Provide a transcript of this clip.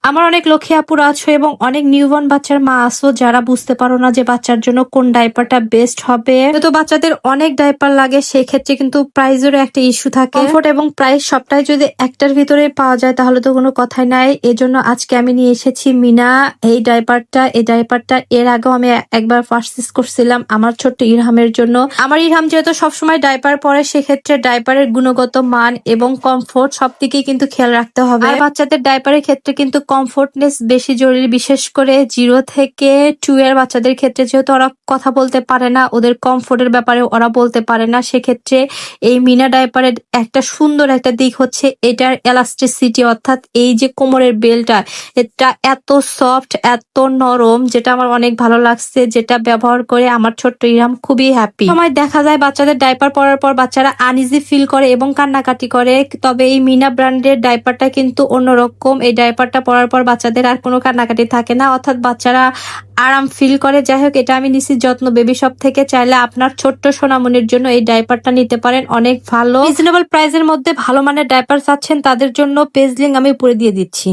আমার অনেক লক্ষ্মী আপুরা আছো এবং অনেক নিউবর্ন বাচ্চার মা আছো যারা বুঝতে পারো না যে বাচ্চার জন্য কোন ডাইপারটা বেস্ট হবে। তো বাচ্চাদের অনেক ডাইপার লাগে, সেই ক্ষেত্রে কিন্তু প্রাইজেরও একটা ইস্যু থাকে। কমফোর্ট এবং প্রাইস সবটাই যদি একটার ভিতরে পাওয়া যায় তাহলে তো কোনো কথাই নাই। এজন্য আজকে আমি নিয়ে এসেছি মিনা এই ডাইপারটা। এই ডাইপারটা এর আগেও আমি একবার পারচেজ করছিলাম আমার ছোট্ট ইরহামের জন্য। আমার ইরহাম যেহেতু সবসময় ডাইপার পরে, সেক্ষেত্রে ডাইপারের গুণগত মান এবং কমফোর্ট সব দিকেই কিন্তু খেয়াল রাখতে হবে। আর বাচ্চাদের ডাইপারের ক্ষেত্রে কিন্তু কমফোর্টনেস বেশি জরুরি, বিশেষ করে 0 থেকে 2 এর বাচ্চাদের ক্ষেত্রে, যেহেতু ওরা কথা বলতে পারে না, ওদের কমফোর্টের ব্যাপারে ওরা বলতে পারে না। সেক্ষেত্রে এই মিনা ডাইপারের একটা সুন্দর একটা দিক হচ্ছে এটার এলাস্টিসিটি, অর্থাৎ এই যে কোমরের বেলটা, এটা এত সফট এত নরম, যেটা আমার অনেক ভালো লাগছে, যেটা ব্যবহার করে আমার ছোট্ট ইরহাম খুবই হ্যাপি। সময় দেখা যায় বাচ্চাদের ডাইপার পরার পর বাচ্চারা আনইজি ফিল করে এবং কান্নাকাটি করে, তবে এই মিনা ব্র্যান্ডের ডাইপারটা কিন্তু অন্যরকম। এই ডাইপারটা পরার পর বাচ্চাদের আর কোনো কান্নাকাটি থাকে না, অর্থাৎ বাচ্চারা আরাম ফিল করে। যাই হোক, এটা আমি নিছি যত্ন বেবি শপ থেকে। চাইলে আপনার ছোট্ট সোনামনির জন্য এই ডাইপারটা নিতে পারেন, অনেক ভালো। রিজনেবল প্রাইসের মধ্যে ভালো মানের ডাইপার চাচ্ছেন তাদের জন্য পেজ লিংক আমি উপরে দিয়ে দিচ্ছি।